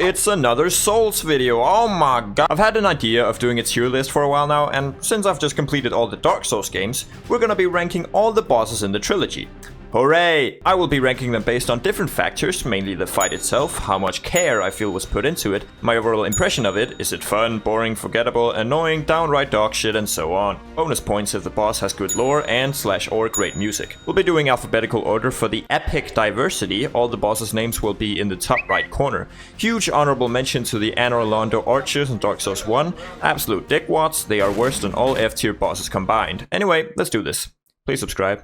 it's another Souls video. Oh my god. I've had an idea of doing a tier list for a while now, and since I've just completed all the Dark Souls games, we're gonna be ranking all the bosses in the trilogy. Hooray! I will be ranking them based on different factors, mainly the fight itself, how much care I feel was put into it, my overall impression of it, is it fun, boring, forgettable, annoying, downright dog shit, and so on. Bonus points if the boss has good lore and / or great music. We'll be doing alphabetical order for the epic diversity, all the bosses' names will be in the top right corner. Huge honorable mention to the Anor Londo archers in Dark Souls 1, absolute dickwads, they are worse than all F tier bosses combined. Anyway, let's do this. Please subscribe.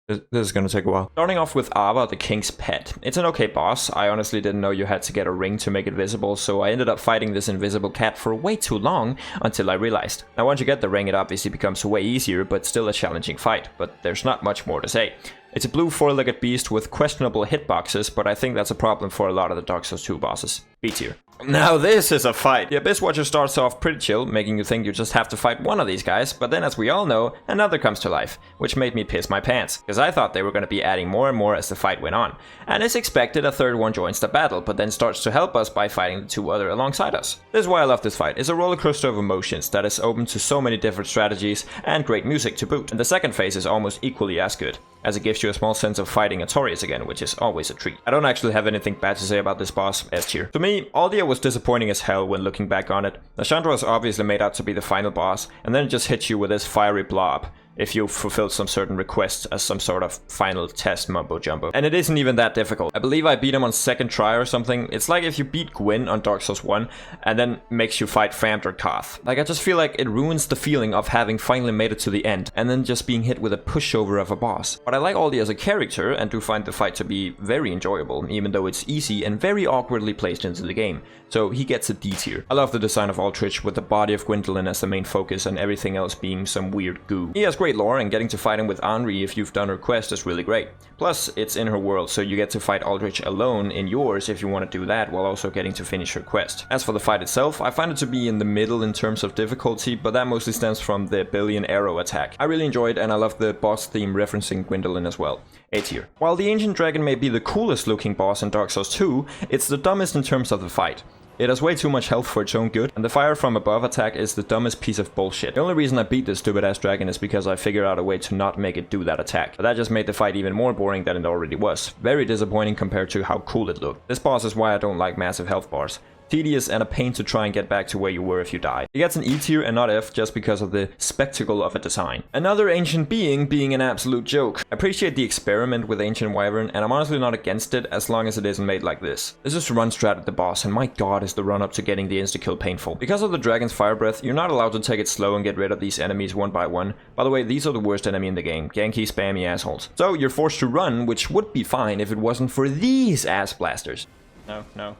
This is gonna take a while. Starting off with Aava, the King's Pet. It's an okay boss. I honestly didn't know you had to get a ring to make it visible, so I ended up fighting this invisible cat for way too long until I realized. Now once you get the ring, it obviously becomes way easier, but still a challenging fight. But there's not much more to say. It's a blue four-legged beast with questionable hitboxes, but I think that's a problem for a lot of the Dark Souls 2 bosses. B tier. Now this is a fight! The Abyss Watcher starts off pretty chill, making you think you just have to fight one of these guys, but then as we all know, another comes to life, which made me piss my pants, because I thought they were going to be adding more and more as the fight went on. And as expected, a third one joins the battle, but then starts to help us by fighting the two other alongside us. This is why I love this fight. It's a rollercoaster of emotions that is open to so many different strategies, and great music to boot. And the second phase is almost equally as good, as it gives you a small sense of fighting Artorias again, which is always a treat. I don't actually have anything bad to say about this boss, S tier. To me, Aldia was disappointing as hell when looking back on it. Nashandra was obviously made out to be the final boss, and then it just hits you with this fiery blob if you fulfilled some certain requests as some sort of final test mumbo jumbo. And it isn't even that difficult. I believe I beat him on second try or something. It's like if you beat Gwyn on Dark Souls 1 and then makes you fight Famd or Koth. Like, I just feel like it ruins the feeling of having finally made it to the end and then just being hit with a pushover of a boss. But I like Aldia as a character and do find the fight to be very enjoyable, even though it's easy and very awkwardly placed into the game. So he gets a D tier. I love the design of Aldrich with the body of Gwyndolin as the main focus and everything else being some weird goo. He has great lore, and getting to fight him with Anri if you've done her quest is really great. Plus, it's in her world, so you get to fight Aldrich alone in yours if you want to do that, while also getting to finish her quest. As for the fight itself, I find it to be in the middle in terms of difficulty, but that mostly stems from the billion arrow attack. I really enjoyed, and I love the boss theme referencing Gwyndolin as well. A tier. While the Ancient Dragon may be the coolest looking boss in Dark Souls 2, it's the dumbest in terms of the fight. It has way too much health for its own good, and the fire from above attack is the dumbest piece of bullshit. The only reason I beat this stupid ass dragon is because I figured out a way to not make it do that attack. But that just made the fight even more boring than it already was. Very disappointing compared to how cool it looked. This boss is why I don't like massive health bars. Tedious and a pain to try and get back to where you were if you die. It gets an E tier and not F just because of the spectacle of a design. Another ancient being an absolute joke. I appreciate the experiment with Ancient Wyvern, and I'm honestly not against it as long as it isn't made like this. This is run strat at the boss, and my god is the run up to getting the insta-kill painful. Because of the dragon's fire breath, you're not allowed to take it slow and get rid of these enemies one by one. By the way, these are the worst enemy in the game. Ganky, spammy assholes. So you're forced to run, which would be fine if it wasn't for these ass blasters. No.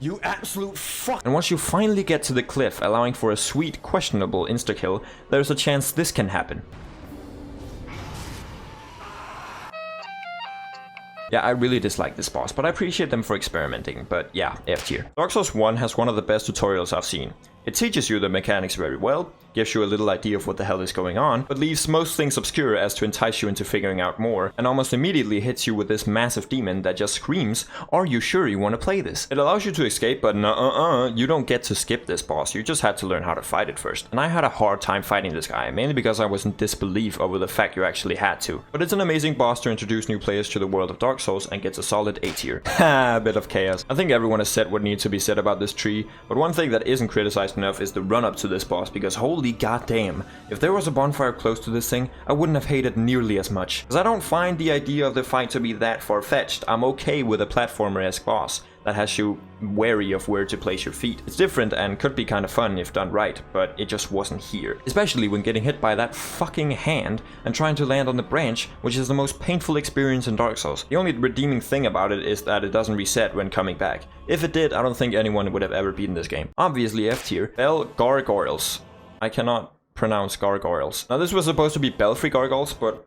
You absolute fuck! And once you finally get to the cliff, allowing for a sweet, questionable insta-kill, there's a chance this can happen. Yeah, I really dislike this boss, but I appreciate them for experimenting, but yeah, F tier. Dark Souls 1 has one of the best tutorials I've seen. It teaches you the mechanics very well, gives you a little idea of what the hell is going on, but leaves most things obscure as to entice you into figuring out more, and almost immediately hits you with this massive demon that just screams, "Are you sure you want to play this?" It allows you to escape, but you don't get to skip this boss, you just had to learn how to fight it first. And I had a hard time fighting this guy, mainly because I was in disbelief over the fact you actually had to. But it's an amazing boss to introduce new players to the world of Dark Souls and gets a solid A tier. Ha, a bit of chaos. I think everyone has said what needs to be said about this tree, but one thing that isn't criticized enough is the run up to this boss, because holy goddamn, if there was a bonfire close to this thing, I wouldn't have hated nearly as much. Because I don't find the idea of the fight to be that far-fetched. I'm okay with a platformer-esque boss that has you wary of where to place your feet. It's different and could be kind of fun if done right, but it just wasn't here. Especially when getting hit by that fucking hand and trying to land on the branch, which is the most painful experience in Dark Souls. The only redeeming thing about it is that it doesn't reset when coming back. If it did, I don't think anyone would have ever beaten this game. Obviously F tier. Gargoyles. I cannot pronounce Gargoyles. Now this was supposed to be Belfry Gargoyles, but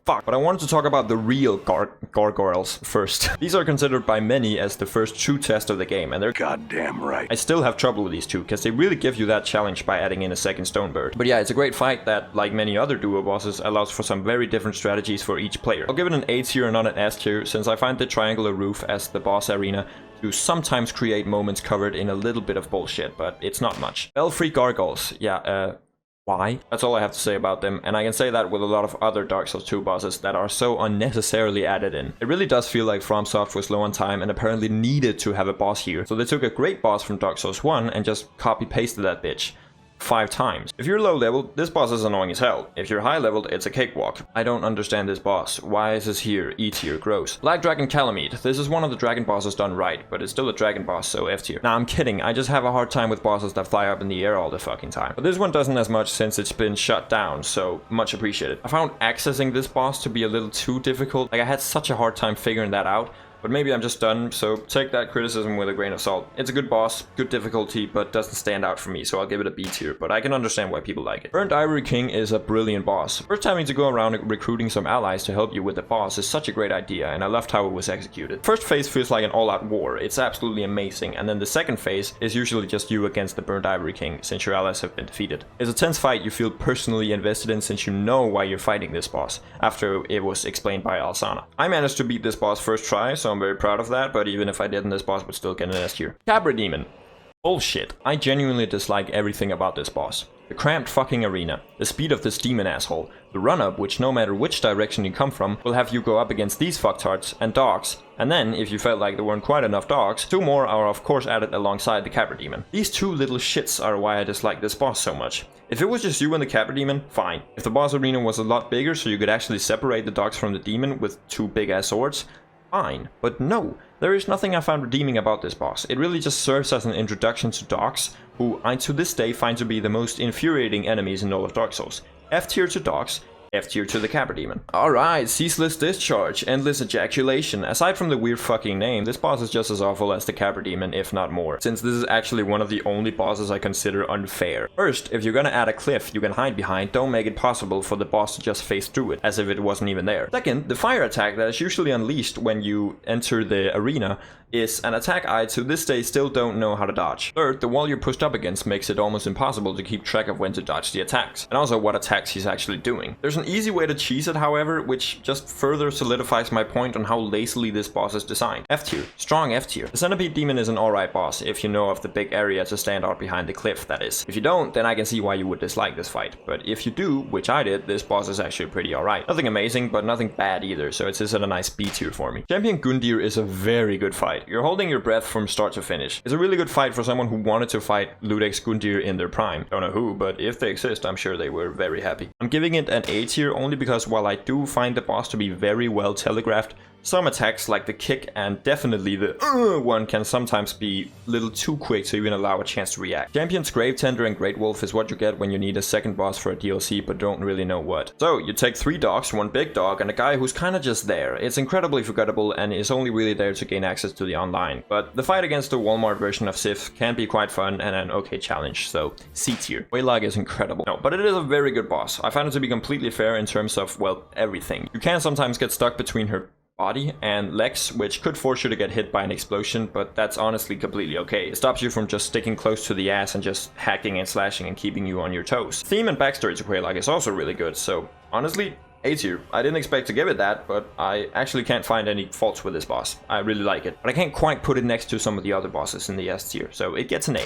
fuck. But I wanted to talk about the real Gargoyles first. These are considered by many as the first true test of the game, and they're goddamn right. I still have trouble with these two, because they really give you that challenge by adding in a second stone bird. But yeah, it's a great fight that, like many other duo bosses, allows for some very different strategies for each player. I'll give it an A tier and not an S tier, since I find the triangular roof as the boss arena do sometimes create moments covered in a little bit of bullshit, but it's not much. Belfry Gargoyles, yeah, why? That's all I have to say about them, and I can say that with a lot of other Dark Souls 2 bosses that are so unnecessarily added in. It really does feel like FromSoft was low on time and apparently needed to have a boss here, so they took a great boss from Dark Souls 1 and just copy-pasted that bitch 5 times. If you're low level, this boss is annoying as hell. If you're high leveled, it's a cakewalk. I don't understand this boss. Why is this here? E tier, gross. Black Dragon Kalameet. This is one of the dragon bosses done right, but it's still a dragon boss, so F tier. Nah, I'm kidding. I just have a hard time with bosses that fly up in the air all the fucking time. But this one doesn't as much since it's been shut down, so much appreciated. I found accessing this boss to be a little too difficult. Like, I had such a hard time figuring that out. But maybe I'm just done, so take that criticism with a grain of salt. It's a good boss, good difficulty, but doesn't stand out for me, so I'll give it a B tier, but I can understand why people like it. Burnt Ivory King is a brilliant boss. First having to go around recruiting some allies to help you with the boss is such a great idea, and I loved how it was executed. First phase feels like an all-out war, it's absolutely amazing, and then the second phase is usually just you against the Burnt Ivory King, since your allies have been defeated. It's a tense fight you feel personally invested in since you know why you're fighting this boss, after it was explained by Alsana. I managed to beat this boss first try, so I'm very proud of that, but even if I didn't, this boss would still get an S tier. Capra Demon. Bullshit. I genuinely dislike everything about this boss. The cramped fucking arena, the speed of this demon asshole, the run-up which no matter which direction you come from will have you go up against these fucktards and dogs, and then, if you felt like there weren't quite enough dogs, 2 more are of course added alongside the Capra Demon. These 2 little shits are why I dislike this boss so much. If it was just you and the Capra Demon, fine. If the boss arena was a lot bigger so you could actually separate the dogs from the demon with 2 big ass swords, fine. But no, there is nothing I found redeeming about this boss. It really just serves as an introduction to dogs, who I to this day find to be the most infuriating enemies in all of Dark Souls. F tier to dogs, F tier to the Capra Demon. Alright, Ceaseless Discharge, Endless Ejaculation. Aside from the weird fucking name, this boss is just as awful as the Capra Demon, if not more, since this is actually one of the only bosses I consider unfair. First, if you're gonna add a cliff you can hide behind, don't make it possible for the boss to just phase through it, as if it wasn't even there. Second, the fire attack that is usually unleashed when you enter the arena is an attack I to this day still don't know how to dodge. Third, the wall you're pushed up against makes it almost impossible to keep track of when to dodge the attacks, and also what attacks he's actually doing. There's an easy way to cheese it, however, which just further solidifies my point on how lazily this boss is designed. F tier. Strong F tier. The Centipede Demon is an alright boss, if you know of the big area to stand out behind the cliff, that is. If you don't, then I can see why you would dislike this fight, but if you do, which I did, this boss is actually pretty alright. Nothing amazing, but nothing bad either, so it's just at a nice B tier for me. Champion Gwyndolin is a very good fight. You're holding your breath from start to finish. It's a really good fight for someone who wanted to fight Ludex Gwyndolin in their prime. Don't know who, but if they exist, I'm sure they were very happy. I'm giving it an A tier only because while I do find the boss to be very well telegraphed, some attacks like the kick and definitely the one can sometimes be a little too quick to even allow a chance to react. Champions Gravetender and Greatwood is what you get when you need a second boss for a DLC but don't really know what. So you take 3 dogs, 1 big dog and a guy who's kinda just there. It's incredibly forgettable and is only really there to gain access to the online. But the fight against the Walmart version of Sif can be quite fun and an okay challenge, so C tier. Quelaag is incredible. No, but it is a very good boss. I find it to be completely fair in terms of, well, everything. You can sometimes get stuck between her body and legs, which could force you to get hit by an explosion, but that's honestly completely okay. It stops you from just sticking close to the ass and just hacking and slashing and keeping you on your toes. Theme and backstory to Quelaag is also really good, so honestly, A tier. I didn't expect to give it that, but I actually can't find any faults with this boss. I really like it, but I can't quite put it next to some of the other bosses in the S tier, so it gets an A.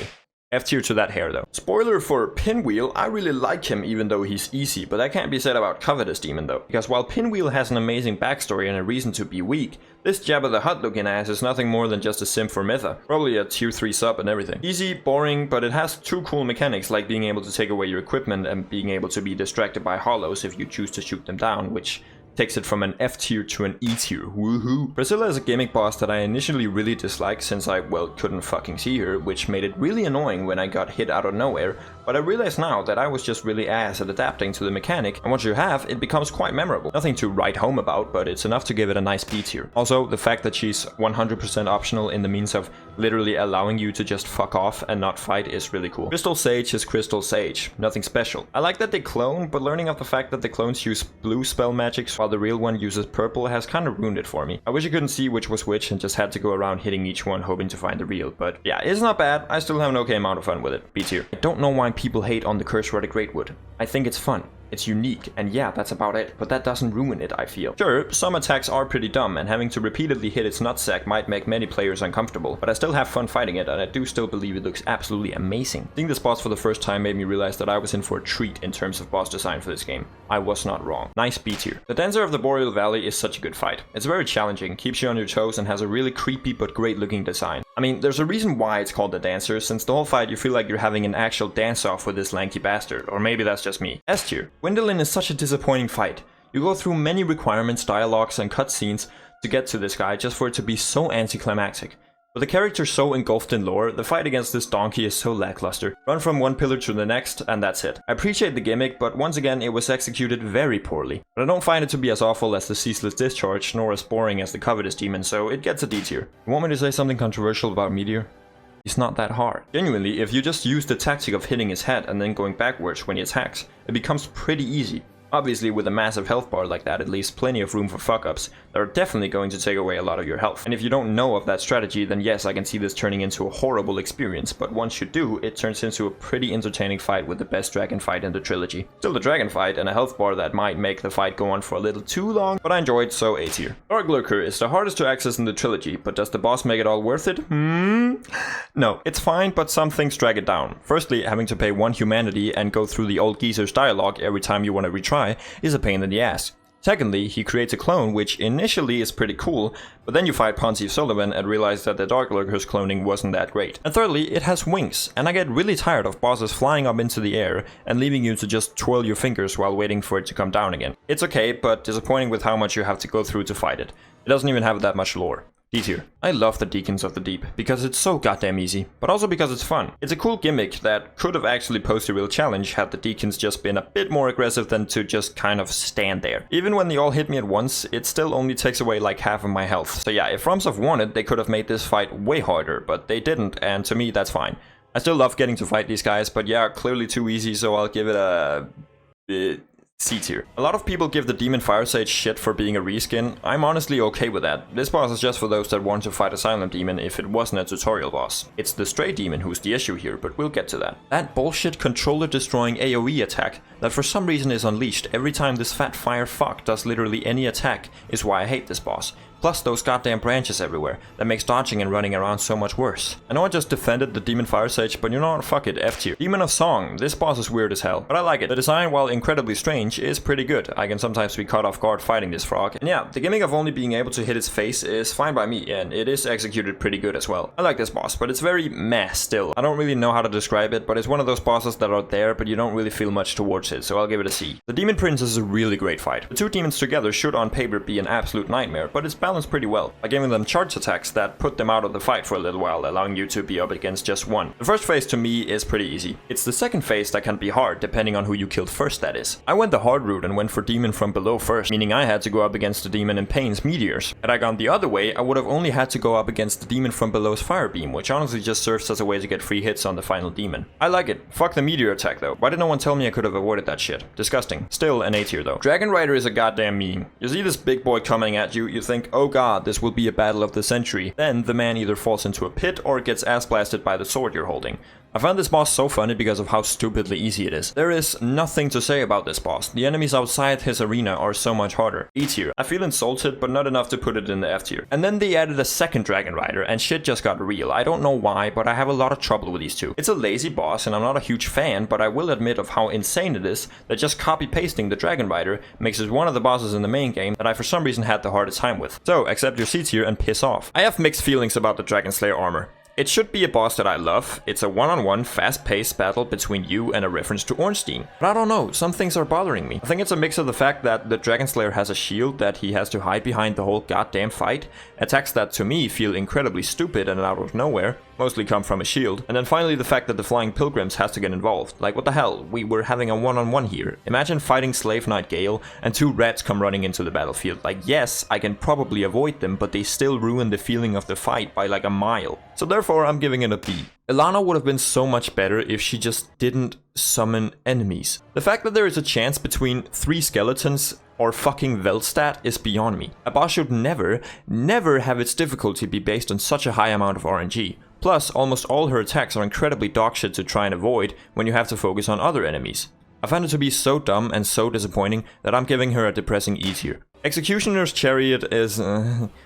F tier to that hair though. Spoiler for Pinwheel, I really like him even though he's easy, but that can't be said about Covetous Demon though. Because while Pinwheel has an amazing backstory and a reason to be weak, this Jabba the Hutt looking ass is nothing more than just a simp for Mytha. Probably a tier 3 sub and everything. Easy, boring, but it has 2 cool mechanics like being able to take away your equipment and being able to be distracted by hollows if you choose to shoot them down, which takes it from an F tier to an E tier. Woohoo! Priscilla is a gimmick boss that I initially really disliked since I, well, couldn't fucking see her, which made it really annoying when I got hit out of nowhere, but I realize now that I was just really ass at adapting to the mechanic, and once you have, it becomes quite memorable. Nothing to write home about, but it's enough to give it a nice B tier. Also, the fact that she's 100% optional in the means of literally allowing you to just fuck off and not fight is really cool. Crystal Sage is Crystal Sage, nothing special. I like that they clone, but learning of the fact that the clones use blue spell magics while the real one uses purple has kind of ruined it for me. I wish I couldn't see which was which and just had to go around hitting each one hoping to find the real, but yeah, it's not bad. I still have an okay amount of fun with it. B tier. I don't know why people hate on the Curse Rod of Greatwood. I think it's fun. It's unique, and yeah, that's about it, but that doesn't ruin it, I feel. Sure, some attacks are pretty dumb, and having to repeatedly hit its nutsack might make many players uncomfortable, but I still have fun fighting it, and I do still believe it looks absolutely amazing. Seeing this boss for the first time made me realize that I was in for a treat in terms of boss design for this game. I was not wrong. Nice beat here. The Dancer of the Boreal Valley is such a good fight. It's very challenging, keeps you on your toes, and has a really creepy but great looking design. I mean, there's a reason why it's called the Dancer, since the whole fight you feel like you're having an actual dance-off with this lanky bastard, or maybe that's just me. S tier. Gwyndolin is such a disappointing fight. You go through many requirements, dialogues, and cutscenes to get to this guy just for it to be so anticlimactic. With the character so engulfed in lore, the fight against this donkey is so lackluster. Run from one pillar to the next, and that's it. I appreciate the gimmick, but once again it was executed very poorly. But I don't find it to be as awful as the Ceaseless Discharge, nor as boring as the Covetous Demon, so it gets a D tier. You want me to say something controversial about Midir? He's not that hard. Genuinely, if you just use the tactic of hitting his head and then going backwards when he attacks, it becomes pretty easy. Obviously, with a massive health bar like that, it leaves plenty of room for fuck-ups that are definitely going to take away a lot of your health. And if you don't know of that strategy, then yes, I can see this turning into a horrible experience, but once you do, it turns into a pretty entertaining fight with the best dragon fight in the trilogy. Still the dragon fight and a health bar that might make the fight go on for a little too long, but I enjoyed, so A tier. Darklurker is the hardest to access in the trilogy, but does the boss make it all worth it? No, it's fine, but some things drag it down. Firstly, having to pay 1 humanity and go through the old geezer's dialogue every time you want to retry is a pain in the ass. Secondly, he creates a clone, which initially is pretty cool, but then you fight Ponzi Sullivan and realize that the Darklurker's cloning wasn't that great. And thirdly, it has wings, and I get really tired of bosses flying up into the air and leaving you to just twirl your fingers while waiting for it to come down again. It's okay, but disappointing with how much you have to go through to fight it. It doesn't even have that much lore. D tier. I love the Deacons of the Deep, because it's so goddamn easy, but also because it's fun. It's a cool gimmick that could have actually posed a real challenge had the Deacons just been a bit more aggressive than to just kind of stand there. Even when they all hit me at once, it still only takes away like half of my health. So yeah, if FromSoft wanted, they could have made this fight way harder, but they didn't, and to me that's fine. I still love getting to fight these guys, but yeah, clearly too easy, so I'll give it a C tier. A lot of people give the Demon Firesage shit for being a reskin. I'm honestly okay with that. This boss is just for those that want to fight Asylum Demon if it wasn't a tutorial boss. It's the Stray Demon who's the issue here, but we'll get to that. That bullshit controller destroying AoE attack that for some reason is unleashed every time this fat fire fuck does literally any attack is why I hate this boss. Plus those goddamn branches everywhere, that makes dodging and running around so much worse. I know I just defended the Demon Firesage, but you know what, fuck it, F tier. Demon of Song, this boss is weird as hell, but I like it. The design, while incredibly strange, is pretty good. I can sometimes be caught off guard fighting this frog. And yeah, the gimmick of only being able to hit its face is fine by me, and it is executed pretty good as well. I like this boss, but it's very meh still. I don't really know how to describe it, but it's one of those bosses that are there, but you don't really feel much towards it, so I'll give it a C. The Demon Prince is a really great fight. The two demons together should on paper be an absolute nightmare, but it's balanced pretty well. By giving them charge attacks that put them out of the fight for a little while, allowing you to be up against just one. The first phase to me is pretty easy. It's the second phase that can be hard, depending on who you killed first, that is. I went the hard route and went for Demon from below first, meaning I had to go up against the Demon in Pain's Meteors. Had I gone the other way, I would have only had to go up against the Demon from below's Fire Beam, which honestly just serves as a way to get free hits on the final demon. I like it. Fuck the Meteor attack though. Why did no one tell me I could have avoided that shit? Disgusting. Still an A tier though. Dragonrider is a goddamn meme. You see this big boy coming at you, you think, oh god, this will be a battle of the century. Then the man either falls into a pit or gets ass blasted by the sword you're holding. I found this boss so funny because of how stupidly easy it is. There is nothing to say about this boss. The enemies outside his arena are so much harder. E tier. I feel insulted, but not enough to put it in the F tier. And then they added a second Dragonrider, and shit just got real. I don't know why, but I have a lot of trouble with these two. It's a lazy boss, and I'm not a huge fan, but I will admit of how insane it is that just copy-pasting the Dragonrider makes it one of the bosses in the main game that I for some reason had the hardest time with. So, accept your C tier and piss off. I have mixed feelings about the Dragonslayer Armour. It should be a boss that I love. It's a one-on-one, fast-paced battle between you and a reference to Ornstein. But I don't know, some things are bothering me. I think it's a mix of the fact that the Dragonslayer has a shield that he has to hide behind the whole goddamn fight, attacks that to me feel incredibly stupid and out of nowhere, mostly come from a shield, and then finally the fact that the Flying Pilgrims has to get involved. Like what the hell, we were having a one-on-one here. Imagine fighting Slave Knight Gale and two rats come running into the battlefield. Like yes, I can probably avoid them, but they still ruin the feeling of the fight by like a mile. So therefore I'm giving it a B. Elana would have been so much better if she just didn't summon enemies. The fact that there is a chance between 3 skeletons or fucking Velstadt is beyond me. A boss should never have its difficulty be based on such a high amount of RNG. Plus, almost all her attacks are incredibly dogshit to try and avoid when you have to focus on other enemies. I find it to be so dumb and so disappointing that I'm giving her a depressing E tier. Executioner's Chariot is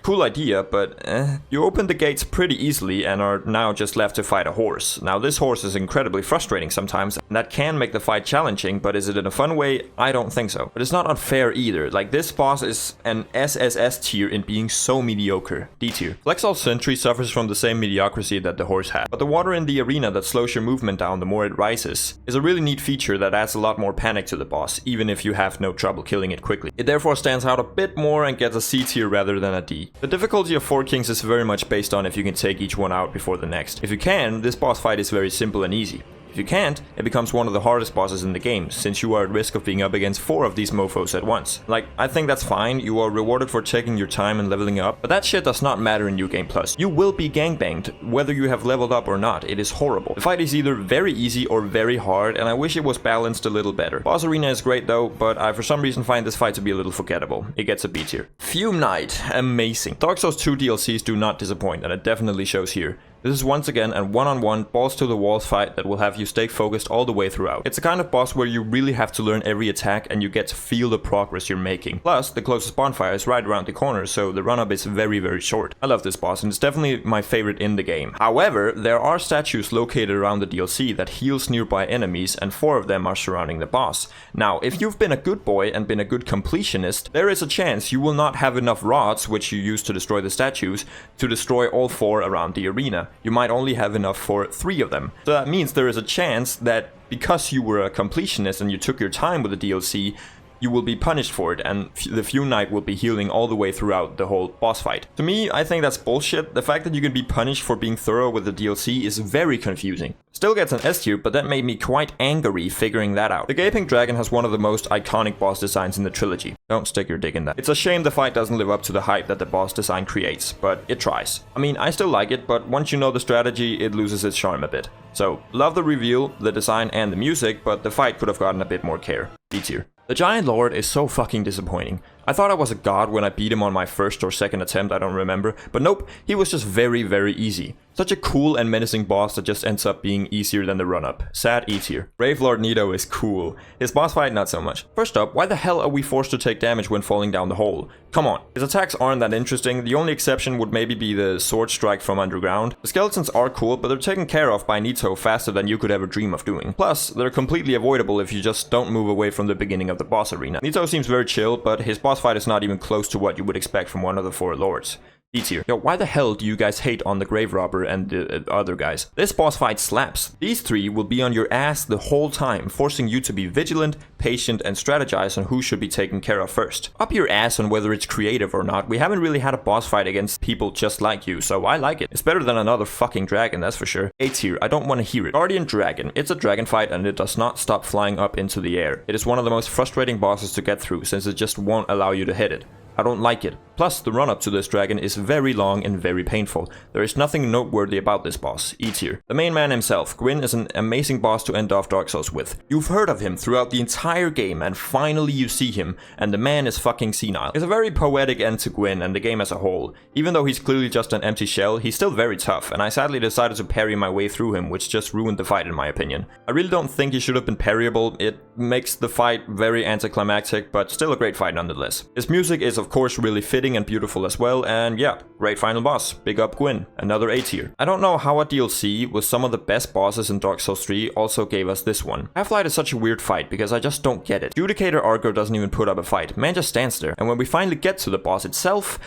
cool idea, but you open the gates pretty easily and are now just left to fight a horse. Now this horse is incredibly frustrating sometimes, and that can make the fight challenging, but is it in a fun way? I don't think so. But it's not unfair either, like this boss is an SSS tier in being so mediocre. D tier. Flexile Sentry suffers from the same mediocrity that the horse had, but the water in the arena that slows your movement down the more it rises is a really neat feature that adds a lot more panic to the boss, even if you have no trouble killing it quickly. It therefore stands out a bit more and gets a C tier rather than a D. The difficulty of 4 Kings is very much based on if you can take each one out before the next. If you can, this boss fight is very simple and easy. If you can't, it becomes one of the hardest bosses in the game, since you are at risk of being up against 4 of these mofos at once. Like, I think that's fine, you are rewarded for taking your time and leveling up, but that shit does not matter in New Game Plus. You will be gangbanged, whether you have leveled up or not. It is horrible. The fight is either very easy or very hard, and I wish it was balanced a little better. Boss Arena is great though, but I for some reason find this fight to be a little forgettable. It gets a B tier. Fume Knight, amazing. Dark Souls 2 DLCs do not disappoint, and it definitely shows here. This is once again a one-on-one, balls-to-the-walls fight that will have you stay focused all the way throughout. It's a kind of boss where you really have to learn every attack and you get to feel the progress you're making. Plus, the closest bonfire is right around the corner, so the run-up is very, very short. I love this boss, and it's definitely my favorite in the game. However, there are statues located around the DLC that heals nearby enemies, and 4 of them are surrounding the boss. Now, if you've been a good boy and been a good completionist, there is a chance you will not have enough rods, which you use to destroy the statues, to destroy all 4 around the arena. You might only have enough for 3 of them. So that means there is a chance that because you were a completionist and you took your time with the DLC, you will be punished for it, and the Fume Knight will be healing all the way throughout the whole boss fight. To me, I think that's bullshit. The fact that you can be punished for being thorough with the DLC is very confusing. Still gets an S tier, but that made me quite angry figuring that out. The Gaping Dragon has one of the most iconic boss designs in the trilogy. Don't stick your dick in that. It's a shame the fight doesn't live up to the hype that the boss design creates, but it tries. I mean, I still like it, but once you know the strategy, it loses its charm a bit. So, love the reveal, the design, and the music, but the fight could have gotten a bit more care. D tier. The Giant Lord is so fucking disappointing. I thought I was a god when I beat him on my first or second attempt, I don't remember, but nope, he was just very, very easy. Such a cool and menacing boss that just ends up being easier than the run-up. Sad E tier. Gravelord Nito is cool. His boss fight, not so much. First up, why the hell are we forced to take damage when falling down the hole? Come on. His attacks aren't that interesting. The only exception would maybe be the sword strike from underground. The skeletons are cool, but they're taken care of by Nito faster than you could ever dream of doing. Plus, they're completely avoidable if you just don't move away from the beginning of the boss arena. Nito seems very chill, but his boss fight is not even close to what you would expect from one of the 4 lords. D tier. Yo, why the hell do you guys hate on the Grave Robber and the other guys? This boss fight slaps. These 3 will be on your ass the whole time, forcing you to be vigilant, patient, and strategize on who should be taken care of first. Up your ass on whether it's creative or not. We haven't really had a boss fight against people just like you, so I like it. It's better than another fucking dragon, that's for sure. A tier. I don't want to hear it. Guardian Dragon. It's a dragon fight and it does not stop flying up into the air. It is one of the most frustrating bosses to get through, since it just won't allow you to hit it. I don't like it. Plus, the run-up to this dragon is very long and very painful. There is nothing noteworthy about this boss. E tier. The main man himself, Gwyn, is an amazing boss to end off Dark Souls with. You've heard of him throughout the entire game, and finally you see him, and the man is fucking senile. It's a very poetic end to Gwyn and the game as a whole. Even though he's clearly just an empty shell, he's still very tough, and I sadly decided to parry my way through him, which just ruined the fight in my opinion. I really don't think he should have been parryable. It makes the fight very anticlimactic, but still a great fight nonetheless. His music is of course really fitting and beautiful as well, and yeah, great final boss. Big up Gwyn, another A tier. I don't know how a DLC with some of the best bosses in Dark Souls 3 also gave us this one. Half-Light is such a weird fight because I just don't get it. Judicator Argo doesn't even put up a fight, man just stands there, and when we finally get to the boss itself,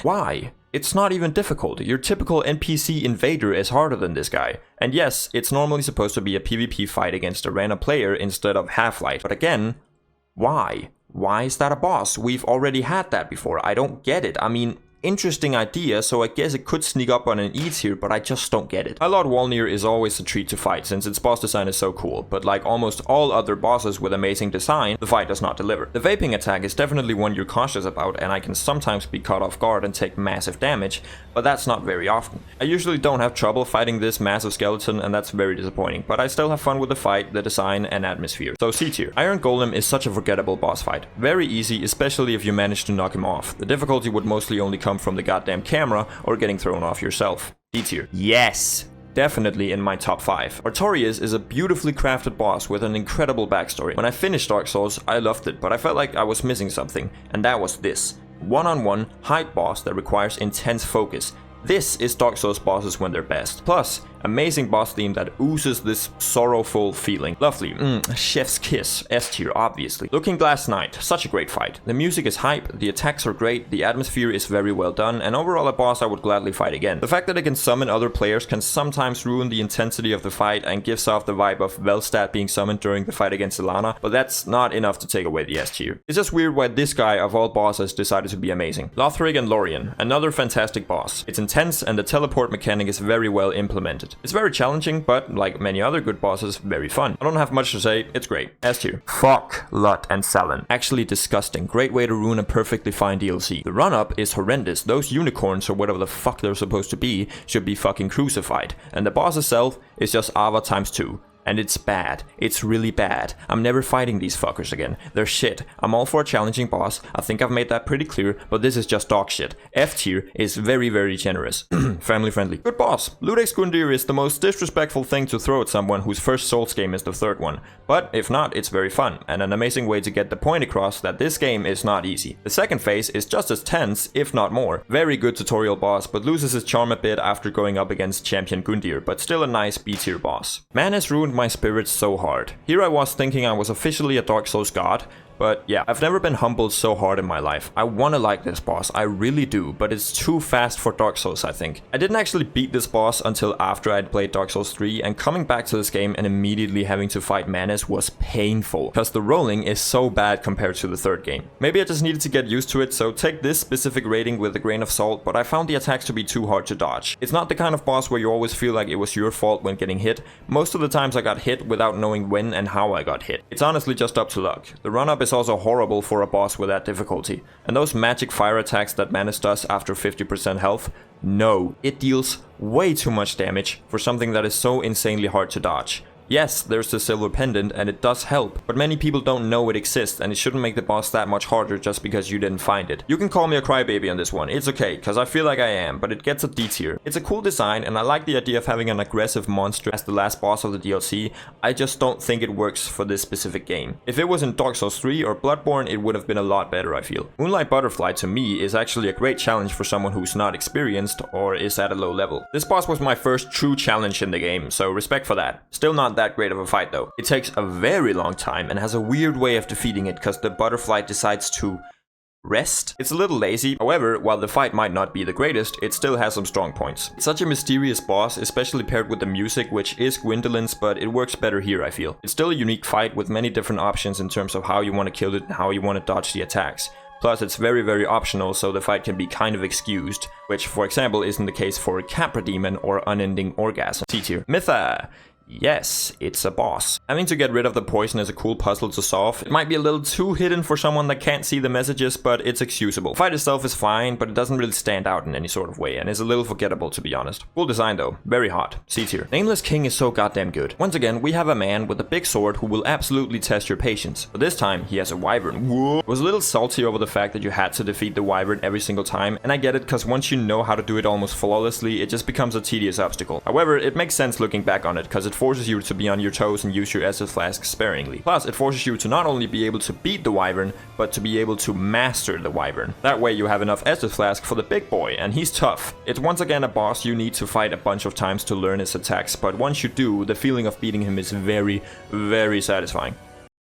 why? It's not even difficult. Your typical NPC invader is harder than this guy. And yes, it's normally supposed to be a PvP fight against a random player instead of Half-Light, but again, why? Why is that a boss? We've already had that before. I don't get it. I mean, interesting idea, so I guess it could sneak up on an E tier, but I just don't get it. Lord Walnir is always a treat to fight since its boss design is so cool, but like almost all other bosses with amazing design, the fight does not deliver. The vaping attack is definitely one you're cautious about, and I can sometimes be caught off guard and take massive damage, but that's not very often. I usually don't have trouble fighting this massive skeleton, and that's very disappointing, but I still have fun with the fight, the design, and atmosphere. So C tier. Iron Golem is such a forgettable boss fight. Very easy, especially if you manage to knock him off. The difficulty would mostly only come from the goddamn camera or getting thrown off yourself. D tier. Yes! definitely in my top 5. Artorias is a beautifully crafted boss with an incredible backstory. When I finished Dark Souls, I loved it, but I felt like I was missing something, and that was this. One-on-one hide boss that requires intense focus. This is Dark Souls bosses when they're best. Plus, amazing boss theme that oozes this sorrowful feeling. Lovely. Chef's kiss. S tier, obviously. Looking Glass Knight. Such a great fight. The music is hype, the attacks are great, the atmosphere is very well done, and overall a boss I would gladly fight again. The fact that it can summon other players can sometimes ruin the intensity of the fight and gives off the vibe of Velstad being summoned during the fight against Elana, but that's not enough to take away the S tier. It's just weird why this guy of all bosses decided to be amazing. Lothric and Lorien. Another fantastic boss. It's intense and the teleport mechanic is very well implemented. It's very challenging, but like many other good bosses, very fun. I don't have much to say, it's great. S tier. Fuck Lut and Salen. Actually disgusting. Great way to ruin a perfectly fine DLC. The run-up is horrendous. Those unicorns, or whatever the fuck they're supposed to be, should be fucking crucified. And the boss itself is just Aava times 2. And it's bad. It's really bad. I'm never fighting these fuckers again. They're shit. I'm all for a challenging boss. I think I've made that pretty clear, but this is just dog shit. F tier is very, very generous. Family friendly. Good boss. Ludex Gundyr is the most disrespectful thing to throw at someone whose first Souls game is the third one. But if not, it's very fun, and an amazing way to get the point across that this game is not easy. The second phase is just as tense, if not more. Very good tutorial boss, but loses his charm a bit after going up against Champion Gundyr, but still a nice B tier boss. Man has ruined my spirits so hard. Here I was thinking I was officially a Dark Souls god, but yeah, I've never been humbled so hard in my life. I wanna like this boss, I really do, but it's too fast for Dark Souls, I think. I didn't actually beat this boss until after I'd played Dark Souls 3, and coming back to this game and immediately having to fight Manus was painful, because the rolling is so bad compared to the third game. Maybe I just needed to get used to it, so take this specific rating with a grain of salt, but I found the attacks to be too hard to dodge. It's not the kind of boss where you always feel like it was your fault when getting hit. Most of the times I got hit without knowing when and how I got hit. It's honestly just up to luck. The run-up is also horrible for a boss with that difficulty. And those magic fire attacks that Manus does after 50% health, no, it deals way too much damage for something that is so insanely hard to dodge. Yes, there's the silver pendant and it does help, but many people don't know it exists and it shouldn't make the boss that much harder just because you didn't find it. You can call me a crybaby on this one, it's okay, cause I feel like I am, but it gets a D tier. It's a cool design and I like the idea of having an aggressive monster as the last boss of the DLC, I just don't think it works for this specific game. If it was in Dark Souls 3 or Bloodborne, it would have been a lot better, I feel. Moonlight Butterfly to me is actually a great challenge for someone who's not experienced or is at a low level. This boss was my first true challenge in the game, so respect for that. Still not that great of a fight though. It takes a very long time and has a weird way of defeating it because the butterfly decides to rest. It's a little lazy, however, while the fight might not be the greatest, it still has some strong points. It's such a mysterious boss, especially paired with the music, which is Gwyndolin's, but it works better here, I feel. It's still a unique fight with many different options in terms of how you want to kill it and how you want to dodge the attacks. Plus, it's very, very optional, so the fight can be kind of excused, which, for example, isn't the case for Capra Demon or Unending Orgasm. C tier. Mytha. Yes, it's a boss. Having to get rid of the poison is a cool puzzle to solve. It might be a little too hidden for someone that can't see the messages, but it's excusable. The fight itself is fine, but it doesn't really stand out in any sort of way, and is a little forgettable to be honest. Cool design though, very hot. C tier. Nameless King is so goddamn good. Once again, we have a man with a big sword who will absolutely test your patience, but this time he has a wyvern. Whoa. Was a little salty over the fact that you had to defeat the wyvern every single time, and I get it because once you know how to do it almost flawlessly, it just becomes a tedious obstacle. However, it makes sense looking back on it, because it forces you to be on your toes and use your Estus Flask sparingly. Plus, it forces you to not only be able to beat the wyvern, but to be able to master the wyvern. That way you have enough Estus Flask for the big boy, and he's tough. It's once again a boss you need to fight a bunch of times to learn his attacks, but once you do, the feeling of beating him is very, very satisfying.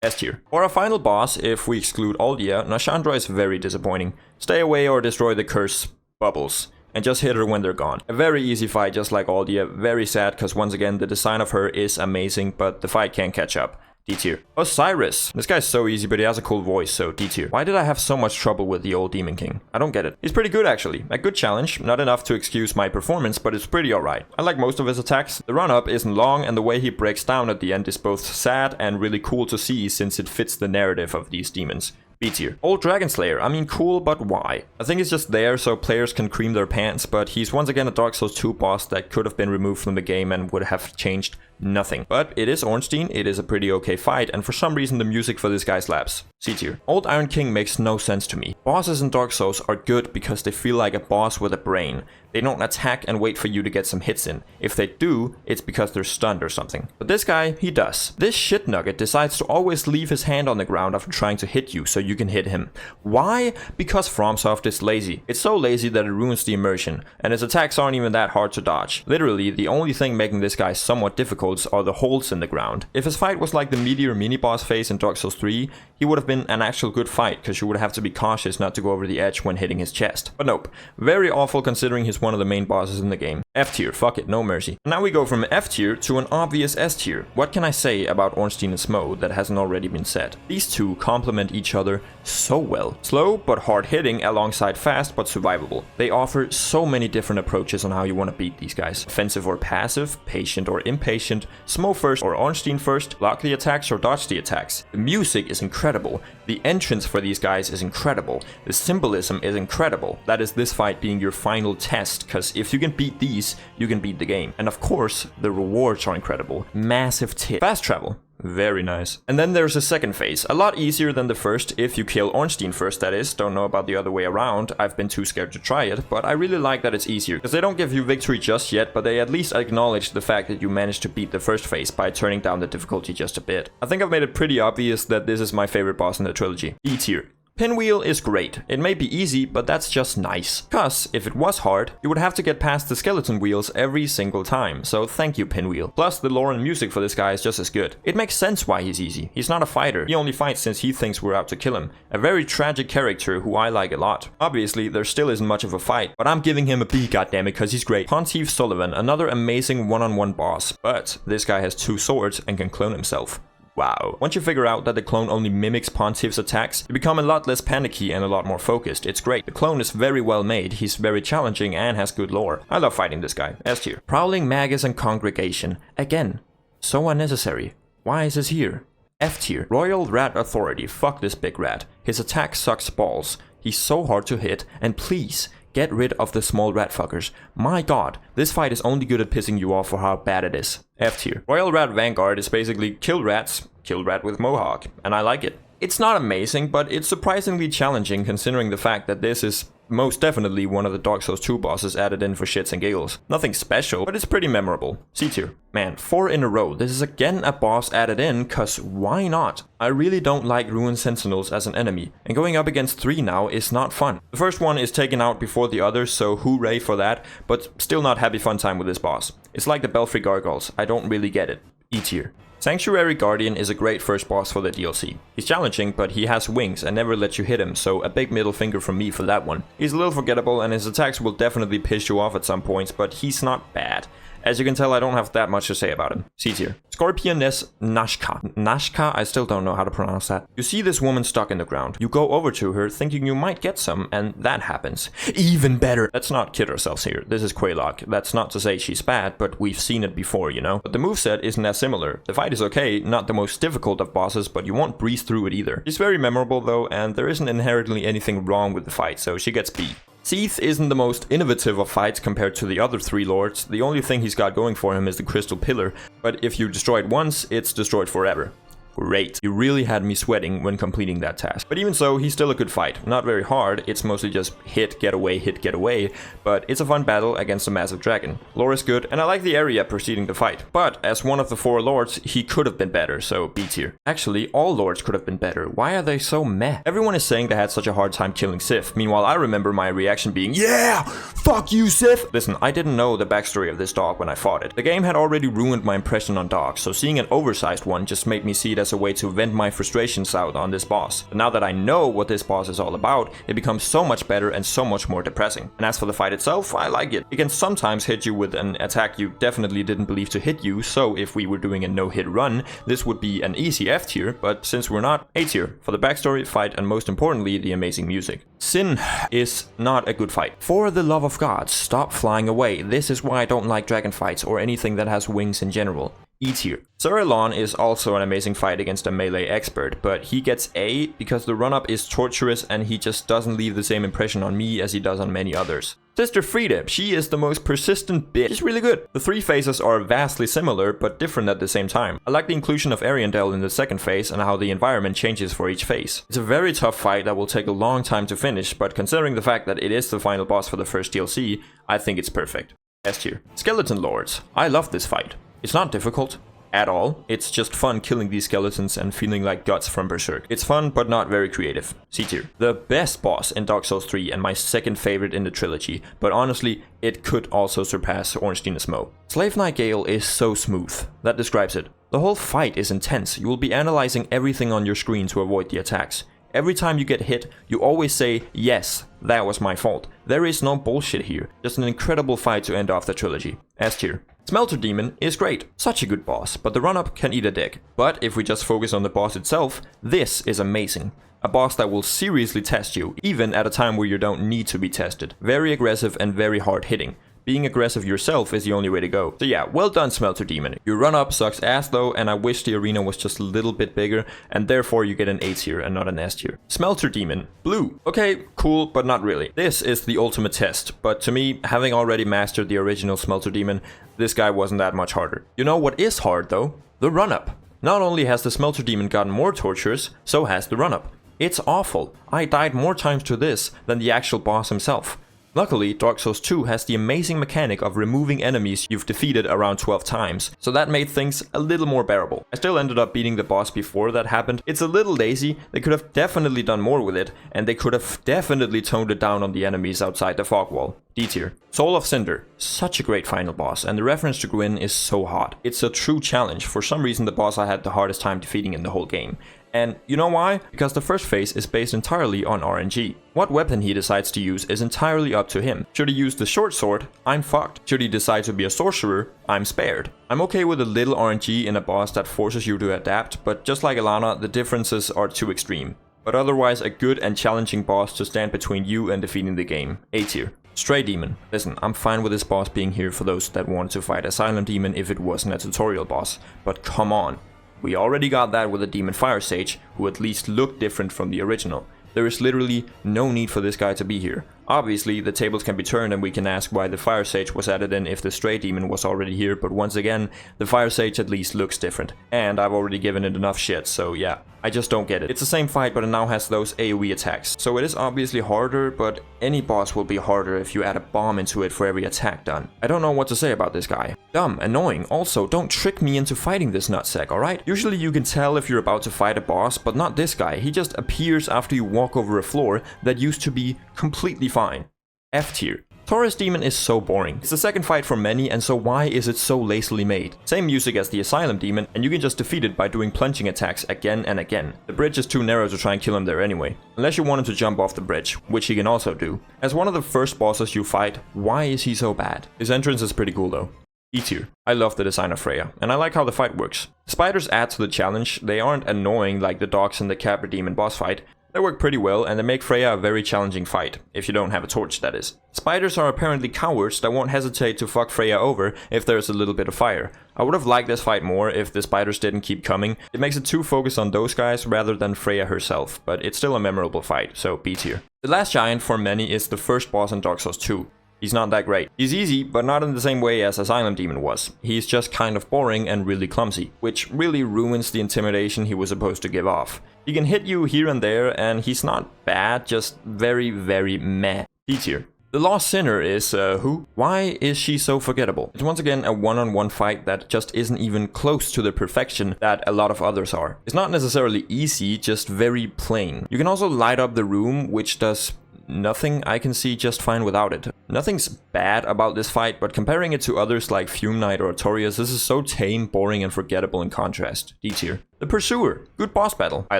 S tier. For our final boss, if we exclude Aldia, Nashandra is very disappointing. Stay away or destroy the curse bubbles, and just hit her when they're gone. A very easy fight just like Aldia, very sad because once again the design of her is amazing, but the fight can't catch up. D tier. Osiris. This guy's so easy, but he has a cool voice, so D tier. Why did I have so much trouble with the old Demon King? I don't get it. He's pretty good actually. A good challenge, not enough to excuse my performance, but it's pretty alright. I like most of his attacks. The run-up isn't long, and the way he breaks down at the end is both sad and really cool to see since it fits the narrative of these demons. B tier. Old Dragonslayer, I mean cool, but why? I think it's just there so players can cream their pants, but he's once again a Dark Souls 2 boss that could have been removed from the game and would have changed nothing. But it is Ornstein, it is a pretty okay fight, and for some reason the music for this guy slaps. C tier. Old Iron King makes no sense to me. Bosses in Dark Souls are good because they feel like a boss with a brain. They don't attack and wait for you to get some hits in. If they do, it's because they're stunned or something. But this guy, he does. This shit nugget decides to always leave his hand on the ground after trying to hit you so you can hit him. Why? Because FromSoft is lazy. It's so lazy that it ruins the immersion, and his attacks aren't even that hard to dodge. Literally, the only thing making this guy somewhat difficult are the holes in the ground. If his fight was like the Meteor mini-boss phase in Dark Souls 3, he would have been an actual good fight, because you would have to be cautious not to go over the edge when hitting his chest. But nope, very awful considering he's one of the main bosses in the game. F tier, fuck it, no mercy. Now we go from F tier to an obvious S tier. What can I say about Ornstein and Smough that hasn't already been said? These two complement each other so well. Slow but hard hitting alongside fast but survivable. They offer so many different approaches on how you want to beat these guys. Offensive or passive, patient or impatient, Smough first or Ornstein first, block the attacks or dodge the attacks. The music is incredible. The entrance for these guys is incredible. The symbolism is incredible. That is this fight being your final test, because if you can beat these, you can beat the game. And of course, the rewards are incredible. Massive tip. Fast travel. Very nice. And then there's a second phase, a lot easier than the first if you kill Ornstein first, that is. Don't know about the other way around, I've been too scared to try it, but I really like that it's easier, because they don't give you victory just yet, but they at least acknowledge the fact that you managed to beat the first phase by turning down the difficulty just a bit. I think I've made it pretty obvious that this is my favorite boss in the trilogy. E tier. Pinwheel is great. It may be easy, but that's just nice. Cause, if it was hard, you would have to get past the skeleton wheels every single time, so thank you, Pinwheel. Plus, the lore and music for this guy is just as good. It makes sense why he's easy. He's not a fighter. He only fights since he thinks we're out to kill him. A very tragic character who I like a lot. Obviously, there still isn't much of a fight, but I'm giving him a B, goddammit, cause he's great. Pontiff Sullivan, another amazing one-on-one boss, but this guy has 2 swords and can clone himself. Wow. Once you figure out that the clone only mimics Pontiff's attacks, you become a lot less panicky and a lot more focused. It's great. The clone is very well made, he's very challenging and has good lore. I love fighting this guy. S tier. Prowling Magus and Congregation. Again, so unnecessary. Why is this here? F tier. Royal Rat Authority. Fuck this big rat. His attack sucks balls. He's so hard to hit, and please, get rid of the small rat fuckers. My god, this fight is only good at pissing you off for how bad it is. F tier. Royal Rat Vanguard is basically kill rats, kill rat with mohawk, and I like it. It's not amazing, but it's surprisingly challenging considering the fact that this is most definitely one of the Dark Souls 2 bosses added in for shits and giggles. Nothing special, but it's pretty memorable. C tier. Man, 4 in a row. This is again a boss added in, cause why not? I really don't like Ruined Sentinels as an enemy, and going up against 3 now is not fun. The first one is taken out before the others, so hooray for that, but still not happy fun time with this boss. It's like the Belfry Gargoyles, I don't really get it. E tier. Sanctuary Guardian is a great first boss for the DLC. He's challenging, but he has wings and never lets you hit him, so a big middle finger from me for that one. He's a little forgettable and his attacks will definitely piss you off at some points, but he's not bad. As you can tell, I don't have that much to say about him. C tier. Scorpioness Nashka. Nashka? I still don't know how to pronounce that. You see this woman stuck in the ground. You go over to her thinking you might get some, and that happens. Even better! Let's not kid ourselves here. This is Quelaag. That's not to say she's bad, but we've seen it before, you know? But the moveset isn't as similar. The fight is okay, not the most difficult of bosses, but you won't breeze through it either. She's very memorable though, and there isn't inherently anything wrong with the fight, so she gets B. Seath isn't the most innovative of fights compared to the other 3 lords. The only thing he's got going for him is the crystal pillar, but if you destroy it once, it's destroyed forever. Great. You really had me sweating when completing that task. But even so, he's still a good fight. Not very hard, it's mostly just hit, get away, but it's a fun battle against a massive dragon. Lore is good, and I like the area preceding the fight. But as one of the 4 lords, he could have been better, so B tier. Actually, all lords could have been better. Why are they so meh? Everyone is saying they had such a hard time killing Sif. Meanwhile, I remember my reaction being, yeah! Fuck you, Sif! Listen, I didn't know the backstory of this dog when I fought it. The game had already ruined my impression on dogs, so seeing an oversized one just made me see it as a way to vent my frustrations out on this boss. But now that I know what this boss is all about, it becomes so much better and so much more depressing. And as for the fight itself, I like it. It can sometimes hit you with an attack you definitely didn't believe to hit you, so if we were doing a no-hit run, this would be an easy F tier, but since we're not, A tier, for the backstory, fight, and most importantly, the amazing music. Sin is not a good fight. For the love of God, stop flying away. This is why I don't like dragon fights or anything that has wings in general. E tier. Sir Elon is also an amazing fight against a melee expert, but he gets A because the run-up is torturous and he just doesn't leave the same impression on me as he does on many others. Sister Frida, she is the most persistent bitch. She's really good. The 3 phases are vastly similar, but different at the same time. I like the inclusion of Ariandel in the second phase and how the environment changes for each phase. It's a very tough fight that will take a long time to finish, but considering the fact that it is the final boss for the first DLC, I think it's perfect. S tier. Skeleton Lords. I love this fight. It's not difficult at all. It's just fun killing these skeletons and feeling like guts from Berserk. It's fun, but not very creative. C tier. The best boss in Dark Souls 3 and my second favorite in the trilogy, but honestly, it could also surpass Ornstein Mo. Slave Knight Gale is so smooth. That describes it. The whole fight is intense. You will be analyzing everything on your screen to avoid the attacks. Every time you get hit, you always say, yes, that was my fault. There is no bullshit here. Just an incredible fight to end off the trilogy. S tier. Smelter Demon is great, such a good boss, but the run-up can eat a dick. But if we just focus on the boss itself, this is amazing. A boss that will seriously test you, even at a time where you don't need to be tested. Very aggressive and very hard hitting. Being aggressive yourself is the only way to go. So yeah, well done Smelter Demon. Your run-up sucks ass though, and I wish the arena was just a little bit bigger, and therefore you get an A tier and not an S tier. Smelter Demon. Blue. Okay, cool, but not really. This is the ultimate test, but to me, having already mastered the original Smelter Demon, this guy wasn't that much harder. You know what is hard though? The run-up. Not only has the Smelter Demon gotten more torturous, so has the run-up. It's awful. I died more times to this than the actual boss himself. Luckily, Dark Souls 2 has the amazing mechanic of removing enemies you've defeated around 12 times, so that made things a little more bearable. I still ended up beating the boss before that happened. It's a little lazy, they could have definitely done more with it, and they could have definitely toned it down on the enemies outside the fog wall. D tier. Soul of Cinder. Such a great final boss, and the reference to Gwyn is so hot. It's a true challenge. For some reason, the boss I had the hardest time defeating in the whole game. And you know why? Because the first phase is based entirely on RNG. What weapon he decides to use is entirely up to him. Should he use the short sword, I'm fucked. Should he decide to be a sorcerer, I'm spared. I'm okay with a little RNG in a boss that forces you to adapt, but just like Elana, the differences are too extreme. But otherwise a good and challenging boss to stand between you and defeating the game. A tier. Stray Demon. Listen, I'm fine with this boss being here for those that wanted to fight Asylum Demon if it wasn't a tutorial boss, but come on. We already got that with the Demon Firesage, who at least looked different from the original. There is literally no need for this guy to be here. Obviously, the tables can be turned and we can ask why the Firesage was added in if the Stray Demon was already here, but once again, the Firesage at least looks different. And I've already given it enough shit, so yeah. I just don't get it. It's the same fight, but it now has those AoE attacks. So it is obviously harder, but any boss will be harder if you add a bomb into it for every attack done. I don't know what to say about this guy. Dumb, annoying. Also, don't trick me into fighting this nutsack, alright? Usually you can tell if you're about to fight a boss, but not this guy. He just appears after you walk over a floor that used to be completely fine. F tier. Taurus Demon is so boring. It's the second fight for many, and so why is it so lazily made? Same music as the Asylum Demon, and you can just defeat it by doing plunging attacks again and again. The bridge is too narrow to try and kill him there anyway. Unless you want him to jump off the bridge, which he can also do. As one of the first bosses you fight, why is he so bad? His entrance is pretty cool though. E tier. I love the design of Freya, and I like how the fight works. Spiders add to the challenge. They aren't annoying like the dogs in the Capra Demon boss fight. They work pretty well, and they make Freya a very challenging fight, if you don't have a torch, that is. Spiders are apparently cowards that won't hesitate to fuck Freya over if there's a little bit of fire. I would have liked this fight more if the spiders didn't keep coming. It makes it too focused on those guys rather than Freya herself, but it's still a memorable fight, so B tier. The last giant for many is the first boss in Dark Souls 2. He's not that great. He's easy, but not in the same way as Asylum Demon was. He's just kind of boring and really clumsy, which really ruins the intimidation he was supposed to give off. He can hit you here and there, and he's not bad, just very, very meh. D tier. The Lost Sinner is, who? Why is she so forgettable? It's once again a one-on-one fight that just isn't even close to the perfection that a lot of others are. It's not necessarily easy, just very plain. You can also light up the room, which does nothing. I can see just fine without it. Nothing's bad about this fight, but comparing it to others like Fume Knight or Artorias, this is so tame, boring, and forgettable in contrast. D tier. The Pursuer, good boss battle, I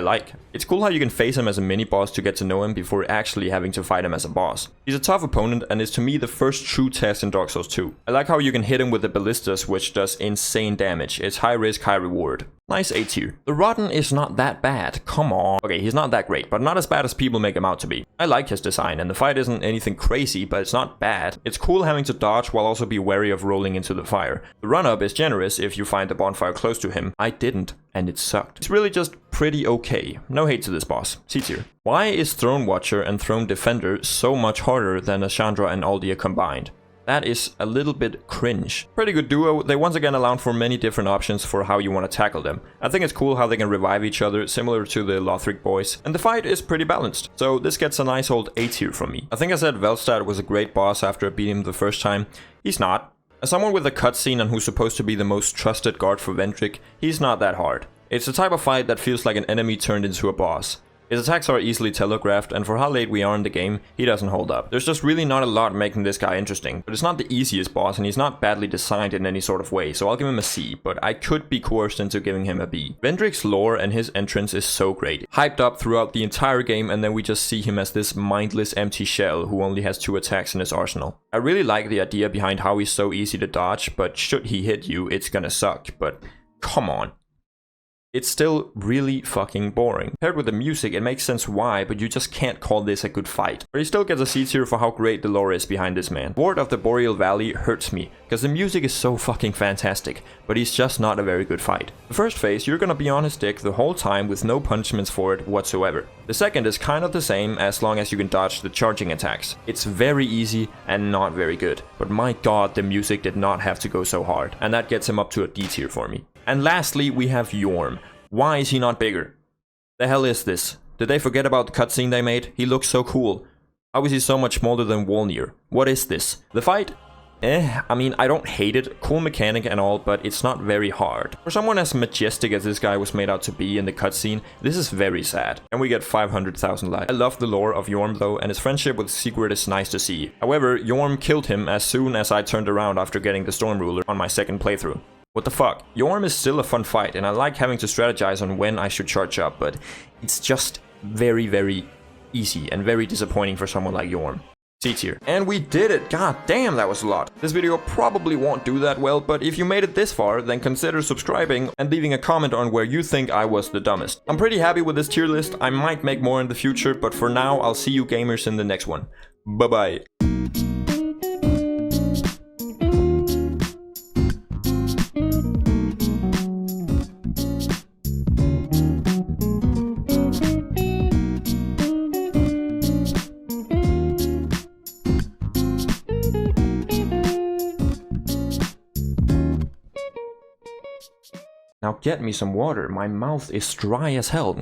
like. It's cool how you can face him as a mini-boss to get to know him before actually having to fight him as a boss. He's a tough opponent and is to me the first true test in Dark Souls 2. I like how you can hit him with the ballistas, which does insane damage. It's high risk, high reward. Nice A tier. The Rotten is not that bad, come on. Okay, he's not that great, but not as bad as people make him out to be. I like his design, and the fight isn't anything crazy, but it's not bad. It's cool having to dodge while also be wary of rolling into the fire. The run-up is generous if you find the bonfire close to him. I didn't, and it sucked. It's really just pretty okay. No hate to this boss. C tier. Why is Throne Watcher and Throne Defender so much harder than Ashandra and Aldia combined? That is a little bit cringe. Pretty good duo. They once again allowed for many different options for how you want to tackle them. I think it's cool how they can revive each other, similar to the Lothric boys. And the fight is pretty balanced, so this gets a nice old A tier from me. I think I said Velstad was a great boss after I beat him the first time. He's not. As someone with a cutscene and who's supposed to be the most trusted guard for Vendrick, he's not that hard. It's the type of fight that feels like an enemy turned into a boss. His attacks are easily telegraphed, and for how late we are in the game, he doesn't hold up. There's just really not a lot making this guy interesting, but it's not the easiest boss, and he's not badly designed in any sort of way, so I'll give him a C, but I could be coerced into giving him a B. Vendrick's lore and his entrance is so great. Hyped up throughout the entire game, and then we just see him as this mindless empty shell who only has 2 attacks in his arsenal. I really like the idea behind how he's so easy to dodge, but should he hit you, it's gonna suck, but come on. It's still really fucking boring. Paired with the music, it makes sense why, but you just can't call this a good fight. But he still gets a C tier for how great the lore is behind this man. Ward of the Boreal Valley hurts me, because the music is so fucking fantastic, but he's just not a very good fight. The first phase, you're gonna be on his dick the whole time with no punishments for it whatsoever. The second is kind of the same as long as you can dodge the charging attacks. It's very easy and not very good, but my god, the music did not have to go so hard, and that gets him up to a D tier for me. And lastly, we have Yorm. Why is he not bigger? The hell is this? Did they forget about the cutscene they made? He looks so cool. How is he so much smaller than Wolnir? What is this? The fight? I mean, I don't hate it. Cool mechanic and all, but it's not very hard. For someone as majestic as this guy was made out to be in the cutscene, this is very sad. And we get 500,000 lives. I love the lore of Yorm though, and his friendship with Sigurd is nice to see. However, Yorm killed him as soon as I turned around after getting the Storm Ruler on my second playthrough. What the fuck? Yorm is still a fun fight, and I like having to strategize on when I should charge up, but it's just very, very easy and very disappointing for someone like Yorm. C tier. And we did it! God damn, that was a lot. This video probably won't do that well, but if you made it this far, then consider subscribing and leaving a comment on where you think I was the dumbest. I'm pretty happy with this tier list. I might make more in the future, but for now, I'll see you gamers in the next one. Bye-bye. Now get me some water, my mouth is dry as hell.